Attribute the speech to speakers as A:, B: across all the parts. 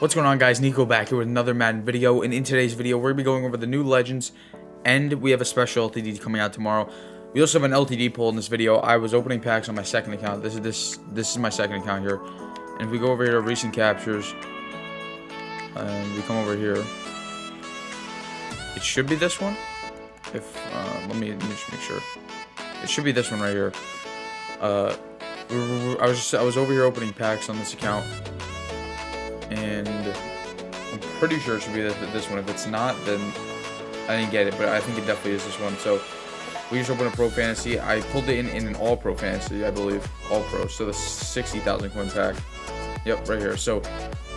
A: What's going on, guys? Niko back here with another Madden video, and in today's video we're going to be going over the new legends, and we have a special LTD coming out tomorrow. We also have an LTD pull in this video. I was opening packs on my second account. This is my second account here, and if we go over here to recent captures, and we come over here, it should be this one. If let me just make sure. It should be this one right here. I was over here opening packs on this account, and I'm pretty sure it should be this one. If it's not, then I didn't get it, but I think it definitely is this one. So we just opened a Pro Fantasy. I pulled it in an All Pro Fantasy, I believe. All Pro. So the 60,000 coin pack. Yep, right here. So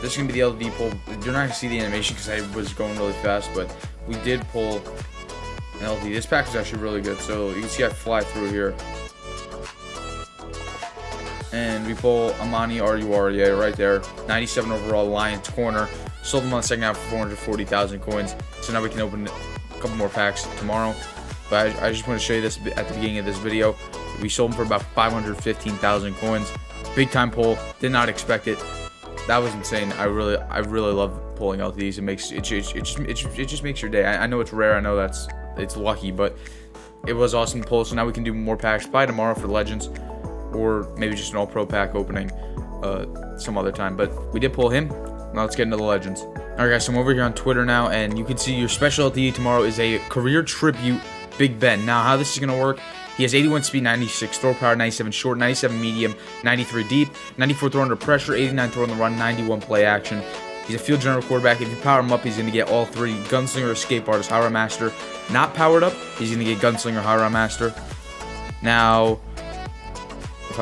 A: this is going to be the LTD pull. You're not going to see the animation because I was going really fast, but we did pull an LTD. This pack is actually really good. So you can see I fly through here. And we pull Amani Aruaria right there, 97 overall, Lions corner. Sold them on the second half for 440,000 coins. So now we can open a couple more packs tomorrow. But I just want to show you this at the beginning of this video. We sold them for about 515,000 coins. Big time pull. Did not expect it. That was insane. I really love pulling LTDs. It just makes your day. I know it's rare. I know it's lucky, but it was awesome to pull. So now we can do more packs by tomorrow for Legends, or maybe just an all-pro pack opening some other time. But we did pull him. Now let's get into the Legends. Alright, guys, so I'm over here on Twitter now, and you can see your special LTD tomorrow is a career tribute Big Ben. Now, how this is going to work, he has 81 speed, 96 throw power, 97 short, 97 medium, 93 deep, 94 throw under pressure, 89 throw on the run, 91 play action. He's a field general quarterback. If you power him up, he's going to get all three: Gunslinger, Escape Artist, High Route Master. Not powered up, he's going to get Gunslinger, High Route Master. Now, if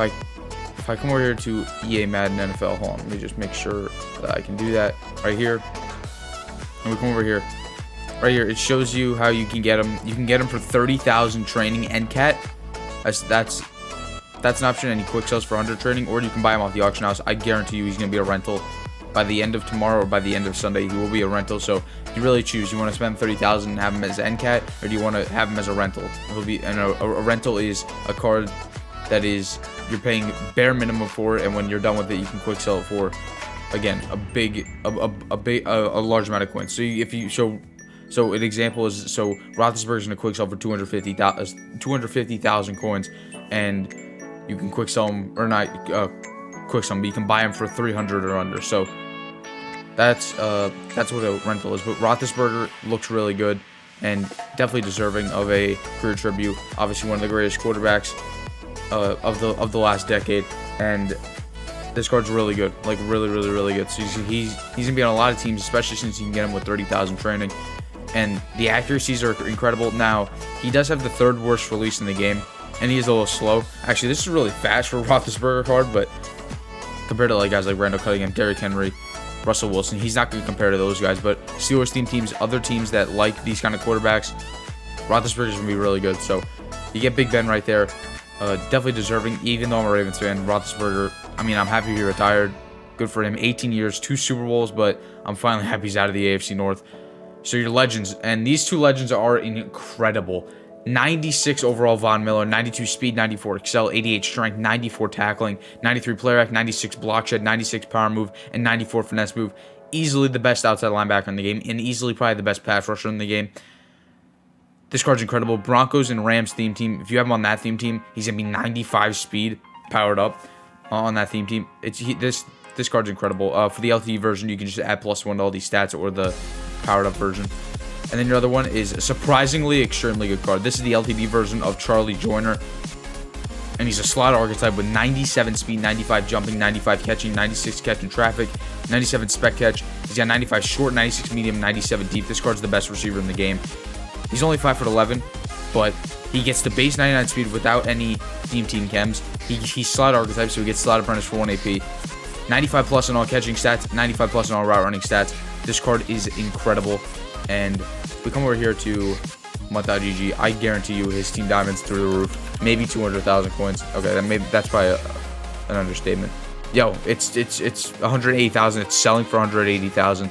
A: I come over here to EA Madden NFL, hold on, let me just make sure that I can do that right here. And we come over here. Right here, it shows you how you can get them. You can get them for 30,000 training and cat. That's an option, and he quick sells for 100 training, or you can buy him off the auction house. I guarantee you he's going to be a rental by the end of tomorrow, or by the end of Sunday. He will be a rental. So you really choose. You want to spend 30,000 and have him as NCAT, or do you want to have him as a rental? He'll be, and a rental is a card that is you're paying bare minimum for, and when you're done with it, you can quick sell it for, again, a large amount of coins. So if you so an example is, so Roethlisberger's gonna quick sell for 250,000 coins, and you can quick sell them, or not quick sell them, but you can buy them for 300 or under. So that's what a rental is. But Roethlisberger looks really good and definitely deserving of a career tribute. Obviously one of the greatest quarterbacks of the last decade, and this card's really good, like really good. So he's gonna be on a lot of teams, especially since you can get him with 30,000 training, and the accuracies are incredible. Now he does have the third worst release in the game, and he is a little slow. Actually, this is really fast for a Roethlisberger card, but compared to like guys like Randall Cunningham, Derrick Henry, Russell Wilson, he's not going to compare to those guys. But Steelers teams, other teams that like these kind of quarterbacks, Roethlisberger's gonna be really good. So you get Big Ben right there. Definitely deserving, even though I'm a Ravens fan. Roethlisberger, I mean, I'm happy he retired. Good for him. 18 years, 2 Super Bowls, but I'm finally happy he's out of the AFC North. So your Legends, and these two Legends are incredible. 96 overall Von Miller, 92 speed, 94 excel, 88 strength, 94 tackling, 93 player act, 96 block shed, 96 power move, and 94 finesse move. Easily the best outside linebacker in the game, and easily probably the best pass rusher in the game. This card's incredible. Broncos and Rams theme team. If you have him on that theme team, he's gonna be 95 speed, powered up on that theme team. This card's incredible. For the LTE version, you can just add +1 to all these stats, or the powered up version. And then your other one is a surprisingly extremely good card. This is the LTD version of Charlie Joyner, and he's a slot archetype with 97 speed, 95 jumping, 95 catching, 96 catch in traffic, 97 spec catch. He's got 95 short, 96 medium, 97 deep. This card's the best receiver in the game. He's only 5'11", but he gets the base 99 speed without any theme team chems. He's slot archetype, so he gets slot apprentice for 1 AP. 95 plus in all catching stats, 95 plus in all route running stats. This card is incredible. And we come over here to Mata.gg. I guarantee you his team diamonds through the roof. Maybe 200,000 coins. Okay, that's probably an understatement. Yo, it's 180,000. It's selling for 180,000.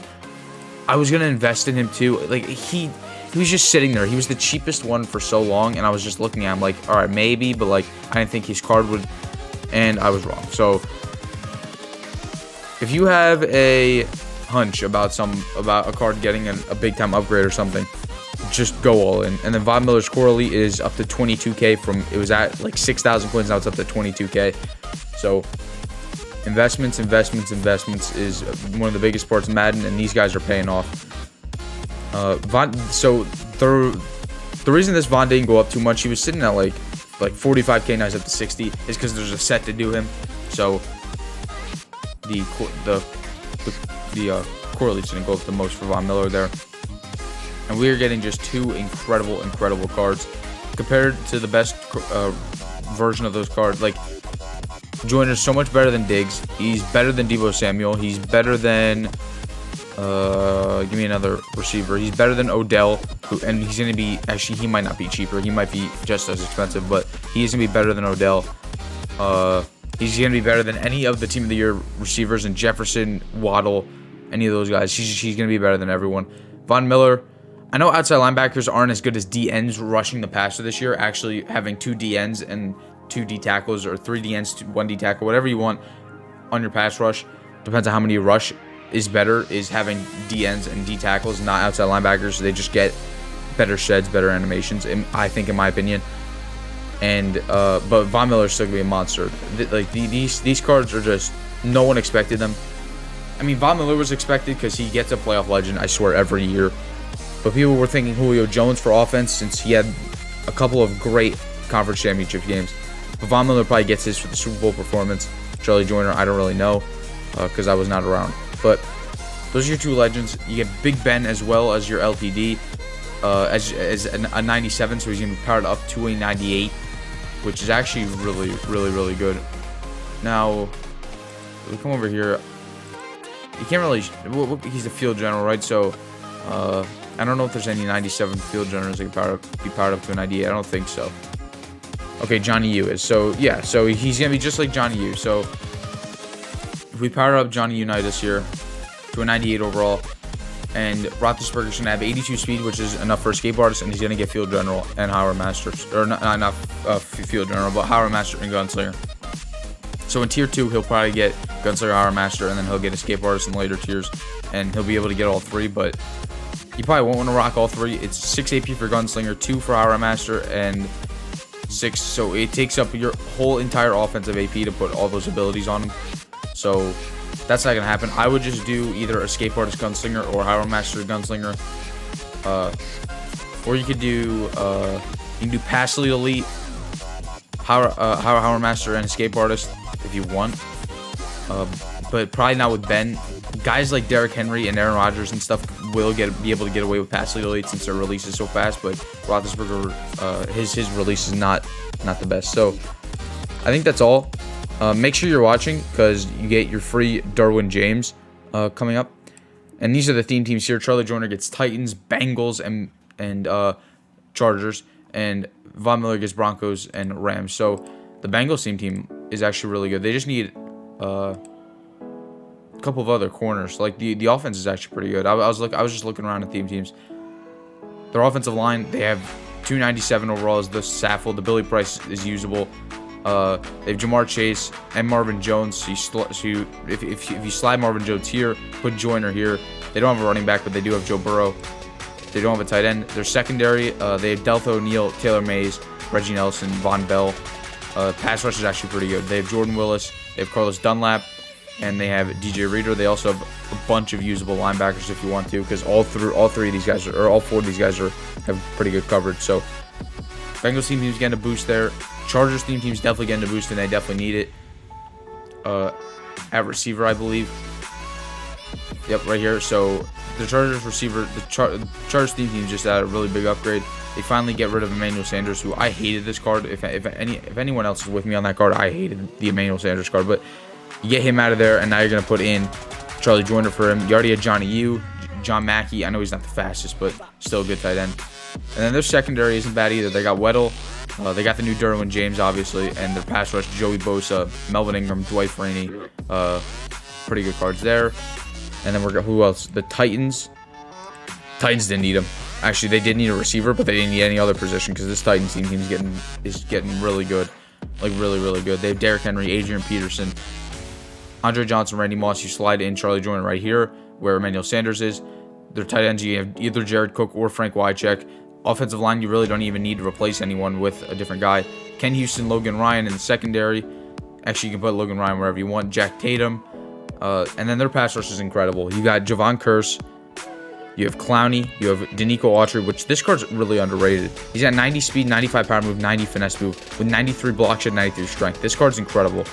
A: I was gonna invest in him too. Like he was just sitting there. He was the cheapest one for so long, and I was just looking at him like, all right, maybe, but like I didn't think his card would, and I was wrong. So if you have a hunch about a card getting a big time upgrade or something, just go all in. And then Von Miller's core elite is up to 22k from, it was at like 6,000 coins, now it's up to 22k. So investments is one of the biggest parts of Madden, and these guys are paying off. So the reason this Von didn't go up too much, he was sitting at like 45k, now he's up to 60, is because there's a set to do him. So the core elites didn't go up the most for Von Miller there. And we are getting just two incredible cards compared to the best version of those cards. Like, Joyner's so much better than Diggs. He's better than Deebo Samuel. He's better than give me another receiver. He's better than Odell, and he's going to be, actually, he might not be cheaper. He might be just as expensive, but he's going to be better than Odell. He's going to be better than any of the Team of the Year receivers, and Jefferson, Waddle, any of those guys. He's going to be better than everyone. Von Miller, I know outside linebackers aren't as good as DNs rushing the passer this year. Actually, having 2 DNs and 2 D tackles, or 3 DNs, 1 D tackle, whatever you want on your pass rush, depends on how many you rush, is better, is having DNs and D tackles, not outside linebackers. They just get better sheds, better animations, I think, in my opinion. And but Von Miller's still gonna be a monster. Like, these cards are just, no one expected them. I mean, Von Miller was expected because he gets a playoff legend, I swear, every year. But people were thinking Julio Jones for offense, since he had a couple of great conference championship games. But Von Miller probably gets his for the Super Bowl performance. Charlie Joyner, I don't really know, because I was not around. But those are your 2 legends. You get Big Ben as well as your LTD, as a 97, so he's going to be powered up to a 98, which is actually really good. Now, we come over here. You can't really, he's a field general, right? So, I don't know if there's any 97 field generals that can be powered up to a 98. I don't think so. Okay, Johnny U is. So, yeah, so he's going to be just like Johnny U. So, if we power up Johnny Unitas here to a 98 overall, and Roethlisberger's going to have 82 speed, which is enough for a escape artist, and he's going to get field general and Howard Master, or not field general, but Howard Master and Gunslinger. So in tier 2, he'll probably get Gunslinger, Howard Master, and then he'll get escape artist in later tiers, and he'll be able to get all 3, but you probably won't want to rock all 3. It's 6 AP for Gunslinger, 2 for Howard Master, and 6, so it takes up your whole entire offensive AP to put all those abilities on him. So that's not gonna happen. I would just do either Escape Artist Gunslinger or Howard Master Gunslinger, or you could do Pass Elite, Howard Master, and Escape Artist if you want, but probably not with Ben. Guys like Derrick Henry and Aaron Rodgers and stuff will be able to get away with Pass Elite since their release is so fast, but Roethlisberger, his release is not the best. So I think that's all. Make sure you're watching, because you get your free Derwin James coming up. And these are the theme teams here. Charlie Joyner gets Titans, Bengals, and Chargers. And Von Miller gets Broncos and Rams. So the Bengals theme team is actually really good. They just need a couple of other corners. Like, the offense is actually pretty good. I was just looking around at theme teams. Their offensive line, they have 297 overall as the Saffold. The Billy Price is usable. They have Jamar Chase and Marvin Jones. So if you slide Marvin Jones here, put Joyner here. They don't have a running back, but they do have Joe Burrow. They don't have a tight end. Their secondary, they have Deltha O'Neal, Taylor Mays, Reggie Nelson, Von Bell. Pass rush is actually pretty good. They have Jordan Willis. They have Carlos Dunlap, and they have DJ Reader. They also have a bunch of usable linebackers if you want to, because all 4 of these guys have pretty good coverage. So Bengals team team's getting a boost there. Chargers theme team's definitely getting a boost, and they definitely need it. At receiver, I believe. Yep, right here. So the Chargers receiver, Chargers theme team just had a really big upgrade. They finally get rid of Emmanuel Sanders, who I hated this card. If anyone else is with me on that card, I hated the Emmanuel Sanders card. But you get him out of there, and now you're gonna put in Charlie Joyner for him. You already had Johnny U, John Mackey. I know he's not the fastest, but still a good tight end. And then their secondary isn't bad either. They got Weddle. They got the new Derwin James, obviously, and their pass rush, Joey Bosa, Melvin Ingram, Dwight Freeney. Pretty good cards there. And then who else? The Titans. Titans didn't need him. Actually, they did need a receiver, but they didn't need any other position, because this Titans team is getting really good. Like, really good. They have Derrick Henry, Adrian Peterson, Andre Johnson, Randy Moss. You slide in Charlie Joyner right here. where Emmanuel Sanders is. Their tight ends, you have either Jared Cook or Frank Wycheck. Offensive line, you really don't even need to replace anyone with a different guy. Ken Houston, Logan Ryan in the secondary. Actually, you can put Logan Ryan wherever you want. Jack Tatum. And then their pass rush is incredible. You got Javon Curse. You have Clowney. You have Niko Autry, which this card's really underrated. He's got 90 speed, 95 power move, 90 finesse move, with 93 block shed, 93 strength. This card's incredible.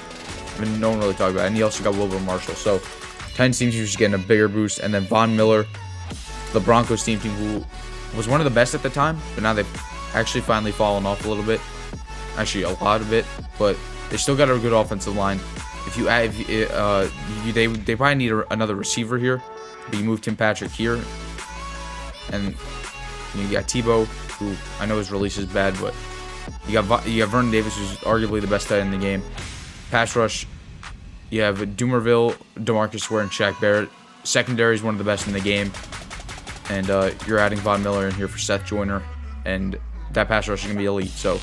A: I mean, no one really talks about it. And he also got Wilbur Marshall. So, Titans team just getting a bigger boost. And then Von Miller, the Broncos team who was one of the best at the time, but now they've actually finally fallen off a little bit. Actually, a lot of it, but they still got a good offensive line. If you add, they probably need another receiver here, but you move Tim Patrick here, and you got Tebow, who I know his release is bad, but you have Vernon Davis, who's arguably the best tight end in the game. Pass rush, you have Dumerville, DeMarcus Ware, and Shaq Barrett. Secondary is one of the best in the game. And you're adding Von Miller in here for Seth Joyner. And that pass rush is going to be elite. So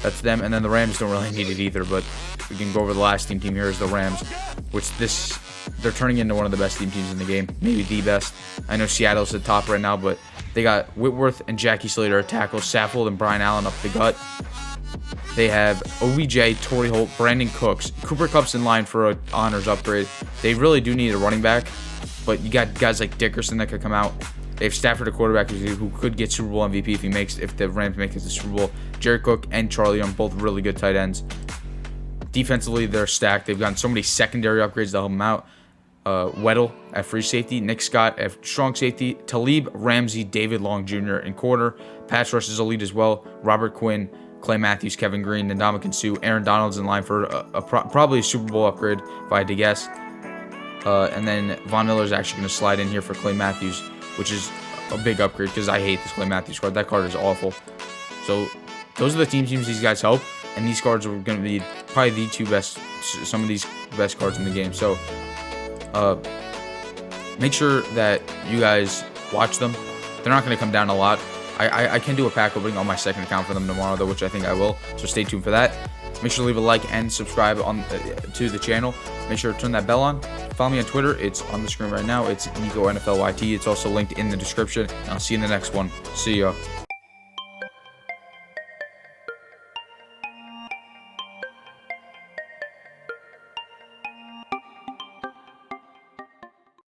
A: that's them. And then the Rams don't really need it either. But we can go over the last team here is the Rams. Which they're turning into one of the best teams in the game. Maybe the best. I know Seattle's the top right now. But they got Whitworth and Jackie Slater at tackle. Saffold and Brian Allen up the gut. They have OBJ, Torrey Holt, Brandon Cooks. Cooper Kupp's in line for an honors upgrade. They really do need a running back. But you got guys like Dickerson that could come out. They have Stafford, a quarterback who could get Super Bowl MVP if the Rams make it to the Super Bowl. Jared Cook and Charlie Young, both really good tight ends. Defensively, they're stacked. They've gotten so many secondary upgrades to help them out. Weddle at free safety, Nick Scott at strong safety, Talib, Ramsey, David Long Jr. in corner. Pass rush is elite as well. Robert Quinn, Clay Matthews, Kevin Green, Ndamukong Suh, Aaron Donald's in line for probably a Super Bowl upgrade if I had to guess. And then Von Miller is actually going to slide in here for Clay Matthews, which is a big upgrade because I hate this Clay Matthews card. That card is awful. So those are the teams these guys help, and these cards are going to be probably the two best, some of these best cards in the game. So make sure that you guys watch them. They're not going to come down a lot. I can do a pack opening on my second account for them tomorrow, though, which I think I will. So stay tuned for that. Make sure to leave a like and subscribe to the channel. Make sure to turn that bell on. Follow me on Twitter. It's on the screen right now. It's Niko NFLYT. It's also linked in the description. And I'll see you in the next one. See ya.